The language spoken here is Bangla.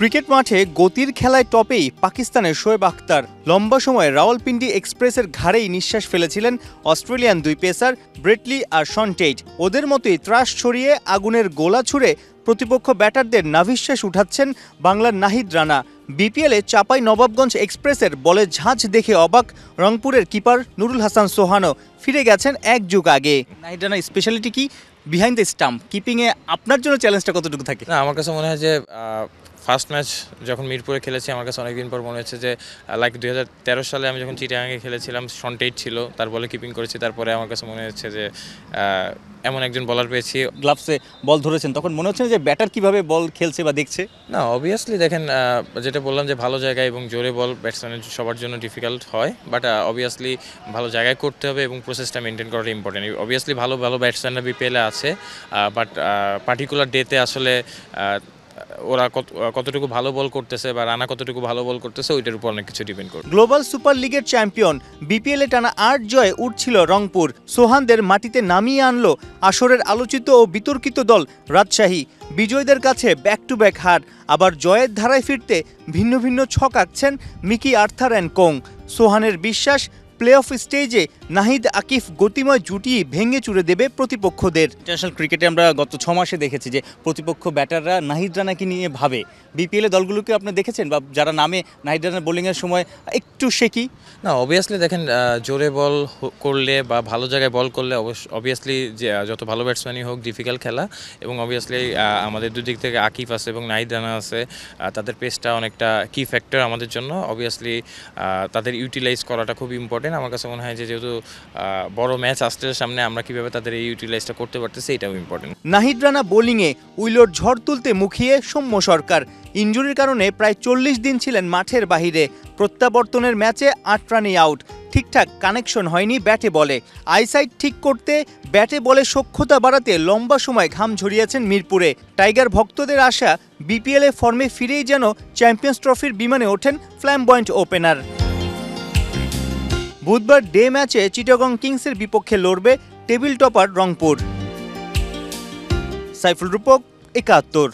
ক্রিকেট মাঠে গতির খেলায় টপেই পাকিস্তানের শোয়েব আখতার। লম্বা সময় রাওয়ালপিন্ডি এক্সপ্রেসের ঘাড়েই নিঃশ্বাস ফেলেছিলেন অস্ট্রেলিয়ান দুই পেসার ব্রেটলি আর শন টেইট। ওদের মতোই ত্রাস ছড়িয়ে আগুনের গোলা ছুড়ে প্রতিপক্ষ ব্যাটারদের নাভিশ্বাস উঠাচ্ছেন বাংলার নাহিদ রানা। বিপিএলে চাপাই নবাবগঞ্জ এক্সপ্রেসের বলে ঝাঁঝ দেখে অবাক রংপুরের কিপার নুরুল হাসান সোহানও। ফিরে গেছেন এক যুগ আগে। নাহিদ রানা স্পেশালিটি কি বিহাইন্ড দ্য স্টাম্প কিপিংয়ে আপনার জন্য চ্যালেঞ্জটা কতটুকু থাকে? না, আমার কাছে মনে হয় যে ফার্স্ট ম্যাচ যখন মিরপুরে খেলেছি আমার কাছে অনেকদিন পর মনে হচ্ছে যে লাইক 2013 সালে আমি যখন চিটাগাঙে খেলেছিলাম, শন টেইট ছিল, তার বলে কিপিং করেছি। তারপরে আমার কাছে মনে হচ্ছে যে এমন একজন বলার পেয়েছি। গ্লাভসে বল ধরেছেন, তখন মনে হচ্ছে যে ব্যাটার কিভাবে বল খেলছে বা দেখছে। না, অবভিয়াসলি দেখেন, যেটা বললাম যে ভালো জায়গায় এবং জোরে বল ব্যাটসম্যানের সবার জন্য ডিফিকাল্ট হয়, বাট অবভিয়াসলি ভালো জায়গায় করতে হবে এবং প্রসেসটা মেনটেন করাটা ইম্পর্টেন্ট। অবভিয়াসলি ভালো ভালো ব্যাটসম্যানরা বিপিএলে আছে, বাট পার্টিকুলার ডেতে আসলে ওরা কতটুকু ভালো বল করতেছে বা রানা কতটুকু ভালো বল করতেছে ওইটার উপর অনেক কিছু ডিপেন্ড করে। গ্লোবাল সুপার লিগের চ্যাম্পিয়ন বিপিএলে টানা 8 জয়ে উঠছিল রংপুর। সোহানদের মাটিতে নামিয়ে আনলো আসরের আলোচিত ও বিতর্কিত দল রাজশাহী। বিজয়ীদের কাছে ব্যাক টু ব্যাক হার। আবার জয়ের ধারায় ফিরতে ভিন্ন ভিন্ন ছক আঁকছেন মিকি আর্থার অ্যান্ড কোং। সোহানের বিশ্বাস প্লে অফ স্টেজে নাহিদ আকিফ গতিময় জুটি ভেঙে চুরে দেবে প্রতিপক্ষদের। ইন্টারন্যাশনাল ক্রিকেটে আমরা গত 6 মাসে দেখেছি যে প্রতিপক্ষ ব্যাটাররা নাহিদ রানাকে নিয়ে ভাবে। বিপিএলে দলগুলোকে আপনি দেখেছেন বা যারা নামে নাহিদ রানার বোলিংয়ের সময় একটু শেকি? না, অবভিয়াসলি দেখেন, জোরে বল করলে বা ভালো জায়গায় বল করলে অবভিয়াসলি যে যত ভালো ব্যাটসম্যানই হোক ডিফিকাল্ট খেলা। এবং অবভিয়াসলি আমাদের দুদিক থেকে আকিফ আছে এবং নাহিদ রানা আছে, তাদের পেসটা অনেকটা কি ফ্যাক্টর আমাদের জন্য। অবভিয়াসলি তাদের ইউটিলাইজ করাটা খুব ইম্পর্টেন্ট। আমার কাছে মনে হয় যে যেহেতু বড় ম্যাচ আসছে সামনে, আমরা কিভাবে তাদের এই ইউটিলাইজটা করতে পারতেছি এটাও ইম্পর্টেন্ট। নাহিদ রানা বোলিংয়ে উইলোর ঝড় তুলতে মুখিয়ে সৌম্য সরকার। ইনজুরির কারণে প্রায় 40 দিন ছিলেন মাঠের বাহিরে। প্রত্যাবর্তনের ম্যাচে 8 রানেই আউট। ঠিকঠাক কানেকশন হয়নি ব্যাটে বলে। আইসাইট ঠিক করতে ব্যাটে বলে সক্ষতা বাড়াতে লম্বা সময় ঘাম ঝরিয়েছেন মিরপুরে। টাইগার ভক্তদের আশা বিপিএলে ফর্মে ফিরেই যেন চ্যাম্পিয়ন্স ট্রফির বিমানে ওঠেন ফ্ল্যামবয়েন্ট ওপেনার। বুধবার ডে ম্যাচে চিটাগং কিংসের বিপক্ষে লড়বে টেবিল টপার রংপুর। সাইফুল রূপক, 71।